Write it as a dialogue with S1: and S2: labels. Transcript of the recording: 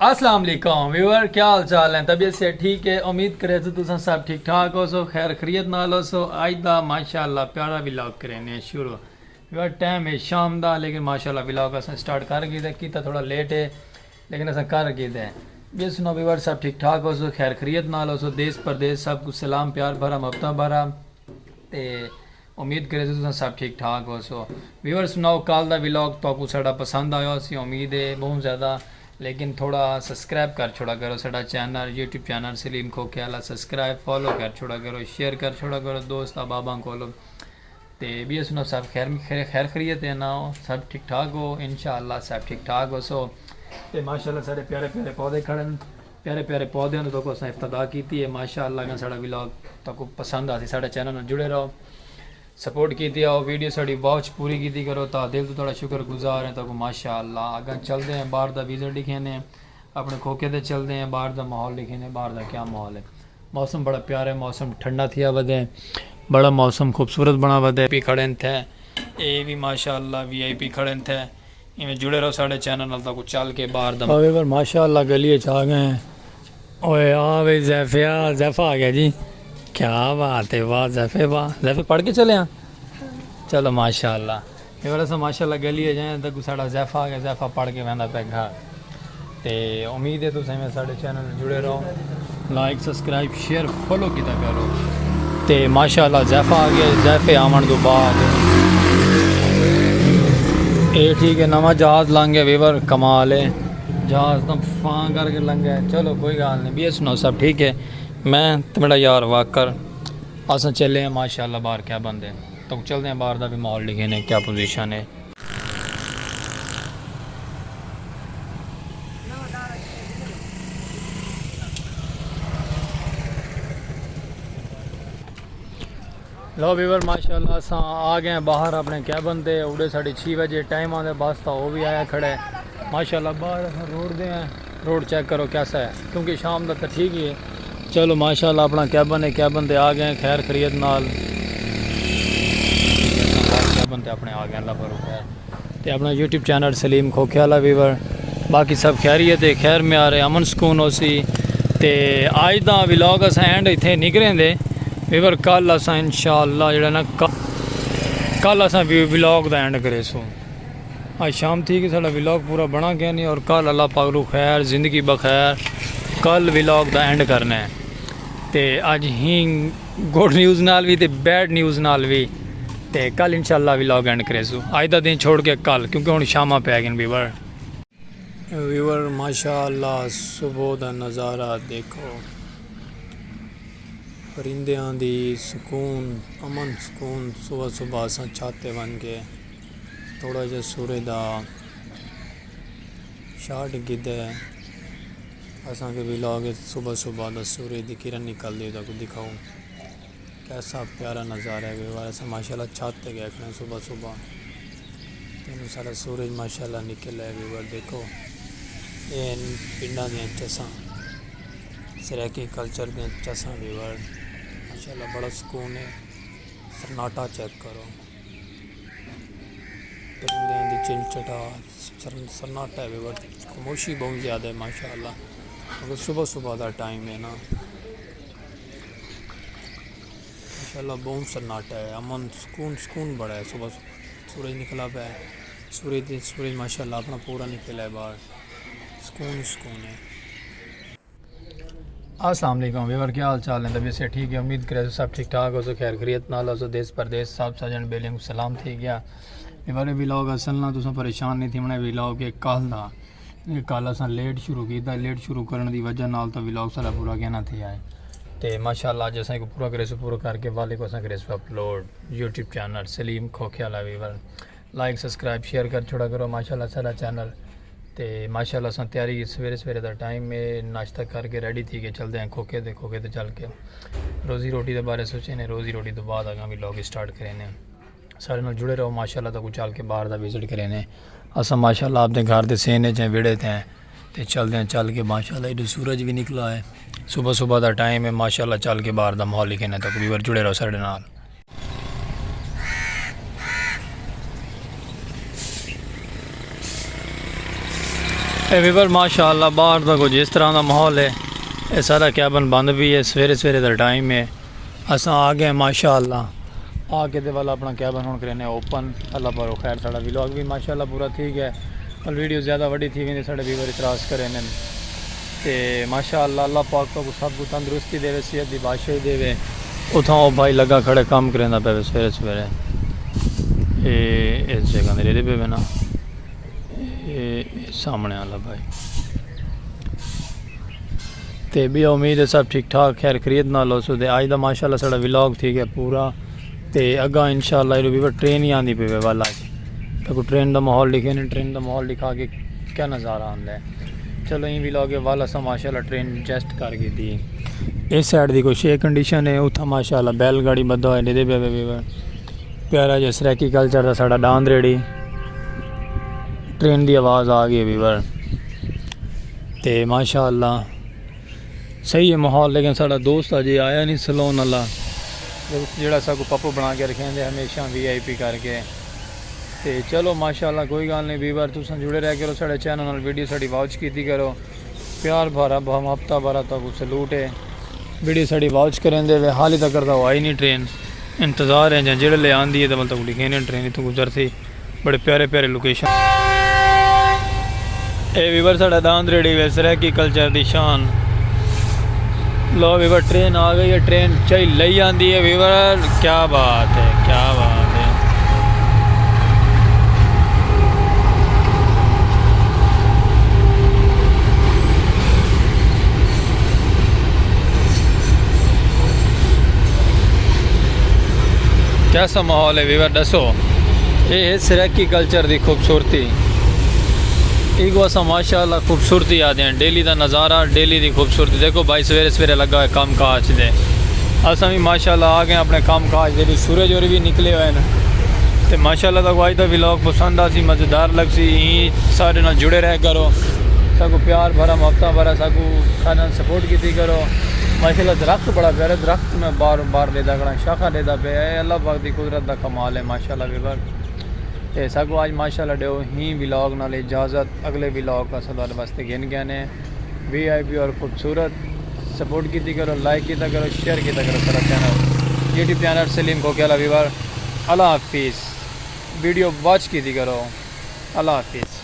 S1: अस्सलाम वालेकुम व्यूअर, क्या हाल चाल है? तबीयत से ठीक है? उम्मीद करे तो तुम सब ठीक ठाक हो सो, खैर खरीत नाल हो सो। अज दा माशाअल्लाह प्यारा व्लॉग करने शुरू। व्यूअर टाइम है शाम दा, लेकिन माशाअल्लाह व्लॉग अस स्टार्ट कर गए कीता थोड़ा लेट है, लेकिन अस कर गए हैं। ये सुनो व्यूअर, सब ठीक ठाक हो सो, खैर खरीत नाल हो सो, देश परदेश सब कुछ सलाम प्यार भरा ममता भरा। ते उम्मीद करे तो तुम सब ठीक ठाक हो सो। व्यूअर सुनाओ, कल का व्लॉग तो आपको साड़ा पसंद आया सी, उम्मीद है बहुत ज़्यादा, लेकिन थोड़ा सब्सक्राइब कर छोड़ा करो साड़ा channel, YouTube channel Salim Khokhyala, subscribe follow कर छोड़ा करो, शेयर कर छोड़ा करो दोस्त बाबा को। तो भी सुनो सब खैर खरीत है ना, सब ठीक ठाक हो इंशाअल्लाह, सब ठीक ठाक हो सो। तो माशाअल्लाह सारे प्यारे प्यारे पौधे खड़े, प्यारे प्यारे पौधे तो को इफ्तदा की है माशाअल्लाह। साड़ा व्लॉग तो पसंद आती, साढ़े चैनल में जुड़े रहो, सपोर्ट की आओ, वीडियो साड़ी वॉच पूरी की करो, तो दिल तो थोड़ा शुक्रगुजार है। तो माशाअल्लाह अगर चलते हैं बाहर का विजन लिखे ने, अपने खोखे से चलते हैं, बाहर का माहौल लिखे ने, बाहर का क्या माहौल है। मौसम बड़ा प्यारा है, मौसम ठंडा थिया वधे, बड़ा मौसम खूबसूरत बना वधे। पी खड़े थे ये भी माशाअल्लाह VIP खड़े थे, इवें जुड़े रहो साढ़े चैनल तक चल के बाहर का। माशाअल्लाह गली आ गए। ओए आ भाई जैफा आ गया जी, क्या बात है, वाह जैफे, वाह जैफे पढ़ के चले हैं। चलो माशाअल्लाह, ये वाला सब माशाअल्लाह गली जाए तो साड़ा जैफा आ गया, जैफा पढ़ के वहदा पे घर। तो उम्मीद है तुम साढ़े चैनल जुड़े रहो, लाइक सब्सक्राइब शेयर फॉलो किया करो। तो माशाअल्लाह जैफा आ गया, जैफे आवन तो बाद ये ठीक है, नवा जहाज़ लंघ गया वीवर, कमाल है, जहाज़ तो फां करके लंघ गया। चलो कोई गल नहीं, भी सुनो सब ठीक है। मैं तो मेरा यार वाकर अस चले हैं माशाअल्लाह बाहर, क्या बंदे तो चलते हैं बाहर का भी माहौल लिखे ने, क्या पोजीशन है। लो व्यूअर माशाअल्लाह अस आ गए हैं बाहर, अपने क्या बंदे उड़े 6:30 बजे टाइम आते बस था, वो भी आया खड़े माशाअल्लाह। बाहर रोड दे हैं, रोड चेक करो कैसा है, क्योंकि शाम तक तो ठीक ही है। चलो माशाअल्लाह अपना कैबन है, कैबन दे आ गए खैर खरीद नाल, कैबन ते अपने आ गए अल्लाह पर खैर। तो अपना YouTube channel Salim Khokhyala viewer, बाकी सब खैरियत है, खैर में आ रहे अमन सुकून हो सी। तो अज का व्लॉग अस एंड इतने निकले दे व्यूअर, कल अस इंशाअल्लाह जो ना कल अस व्लॉग का एंड करे सो। आज शाम थी कि साड़ा व्लॉग पूरा बना गया नहीं, और कल अल्लाह पाक रू खैर जिंदगी बखैर कल व्लॉग का एंड करना है। तो अज ही गुड न्यूज़ नाल भी तो बैड न्यूज़ नाल भी, तो कल इंशाअल्लाह व्लॉग एंड करे सो। अज का दिन छोड़ के कल, क्योंकि हुण शामां पै गए व्यूअर माशाअल्लाह सुबह का नज़ारा देखो, परिंदियां दी सुकून, अमन सुकून। सुबह सुबह अस छाते बन के थोड़ा जहा सूरज का शाट गिदे असा के व्लॉग सुबह सुबह का सूरज की किरण निकलती तो दिखाऊँ, कैसा प्यारा नज़ारा है व्यूअर। ऐसा माशाअल्लाह छत पे गए खड़े सुबह सुबह, तेन सारा सूरज माशाअल्लाह निकल है व्यूअर। देखो ये पिंडा दी चसा, सराकी कल्चर दी चसा व्यूअर, माशाअल्लाह बड़ा सुकून है। सन्नाटा चेक करो, परिंदियां दी चिलचटा सन्नाटा है व्यूअर, खामोशी बहुत ज़्यादा है माशाअल्लाह, क्योंकि सुबह सुबह का टाइम है ना, माशाअल्लाह बहुत सन्नाटा है, अमन सुकून सुकून बड़ा है। सुबह सुबह सूरज निकला पाया, सूरज माशाअल्लाह अपना पूरा निकला है बाहर, सुकून सुकून है। अस्सलाम वालेकुम व्यूअर, क्या हाल चाल है? तबीयत से ठीक है? उम्मीद करे सब ठीक ठाक हो सो, खैर खरीत नाल हो सो, देश परदेश सब सजन बेलियों को सलाम थी गया। व्यूअर व्लॉग असल ना तुम परेशान नहीं थी मैंने व्लॉग के कल का, कल अस लेट शुरू किया, लेट शुरू करने की वजह नाल तो व्लॉग सारा पूरा कहना थे आए। तो माशाअल्लाह अज असें पूरा करे सो, पूरा करके वाले को असें करे सो upload YouTube channel Salim Khokhyala viewer, like subscribe share कर छोड़ा करो माशाअल्लाह सारा चैनल। तो माशाअल्लाह अस तैयारी सवेरे सवेरे का टाइम में नाश्ता करके रेडी थी के चलते हैं खोखे तो चल के रोज़ी रोटी के बारे सोचे ने, रोज़ी रोटी तो बाद आगे व्लॉग स्टार्ट करें। सारे नाल जुड़े रहो माशाअल्लाह, तक चल के बाहर का विजिट करें। अस माशाअल्लाह अपने घर के सेने च विड़े थे, तो चलते हैं चल के माशाअल्लाह इधर सूरज भी निकला है, सुबह सुबह का टाइम है माशाअल्लाह, चल के बाहर का माहौल लिखे ने। तक व्यूअर जुड़े रहो साढ़े नाल। ਵੀਵਰ ਮਾਸ਼ਾਅੱਲਾ ਬਾਹਰ ਦਾ ਕੁਝ ਇਸ ਤਰ੍ਹਾਂ ਦਾ ਮਾਹੌਲ ਹੈ। ਇਹ ਸਾਰਾ ਕੈਬਨ ਬੰਦ ਵੀ ਹੈ, ਸਵੇਰੇ ਸਵੇਰੇ ਦਾ ਟਾਈਮ है। असा आ गए माशाअल्लाह, आके दे वाला अपना कैबन हुण करने ओपन। अल्लाह पर खैर साड़ा व्लॉग भी माशाअल्लाह पूरा ठीक है और वीडियो ज़्यादा वड्डी थी वेंदी साढ़े व्यूवर इतराज़ करे ने ते माशाअल्लाह अल्लाह पाक को सब को तंदुरुस्ती देवे, सेहत दी बादशाही देवे। उथां ओ भाई लगा खड़े काम करेंदा पे सवेरे सवेरे इस जगह दे रेदे पे ना सामने आला भाई ते भी उम्मीद है सब ठीक ठाक खैर खरीद ना लो सो दे। अज दा माशाअल्लाह साड़ा व्लॉग ठीक है पूरा ते अग्गा इंशाअल्लाह ये भी ट्रेन ही आंदी पे वाला तो को ट्रेन का माहौल लिखे ने, ट्रेन का माहौल दिखा के क्या नज़ारा आंदा है। चलो ये व्लॉग है वाला सा माशाअल्लाह ट्रेन जस्ट कर गई थी। इस साइड की कुछ ये कंडीशन है, उतना माशाअल्लाह बैलगाड़ी बद्धा हुआ दे पे प्यारा जो सरैकी कल्चर का साड़ा डांद रेड़ी ट्रेन की आवाज़ आ गई वीवर ते माशाअल्लाह सही है माहौल। लेकिन साड़ा दोस्त अजे आया नहीं सलोन वाला जोड़ा साकू पप्पू बना के रखे हमेशा VIP करके ते चलो माशाअल्लाह कोई गल नहीं वीवर तुम जुड़े रह करो साढ़े चैनल नाल, वीडियो साड़ी वॉच की करो प्यार भरा हम हफ्ता भरा तक सलूट है। वीडियो साड़ी वॉच करें दे हाल ही तक करता वो आई नहीं ट्रेन, इंतज़ार है जेड़े ले आंदी है तो मतलब लिखे नहीं ट्रेन इतों गुजरती बड़े प्यारे प्यारे लोकेशन। ए वीवर साड़ा दांद रेडी वे सरैकी कल्चर की शान। लो वीवर ट्रेन आ गई है, ट्रेन चई लई आंदी है वीवर, क्या बात है क्या बात है। कैसा माहौल है वीवर दसो। ये है सरैकी कल्चर की खूबसूरती, इको असा माशाअल्लाह खूबसूरती आते हैं डेली का नज़ारा, डेली की खूबसूरती। देखो भाई सवेरे सवेरे लगा है काम काज दे, असा भी माशाअल्लाह आ गए अपने काम काज दे। सूरज और भी निकले हुए हैं तो माशाअल्लाह तक अज का व्लॉग पसंद आ सी मज़ेदार लग सी। सारे नाल जुड़े रह करो, सबको प्यार भरा हफ्ता भरा सबको खाना सपोर्ट की करो। माशाअल्लाह दरख्त बड़ा प्यारा दरख्त में बार बार लेदा करा शाखा लेदा पे अल्लाह पाक की कुदरत का कमाल है माशाअल्लाह वीवर। तो सबको आज माशाअल्लाह दो ही व्लॉग नाल इजाज़त, अगले व्लॉग का सदार वास्ते गिन गए ने। VIP और खूबसूरत सपोर्ट की करो, लाइक किया करो, शेयर किया करो सारा channel YouTube channel Salim Kokiyala viewer. अल्लाह हाफिज़, वीडियो वॉच की करो। अल्लाह हाफिज़।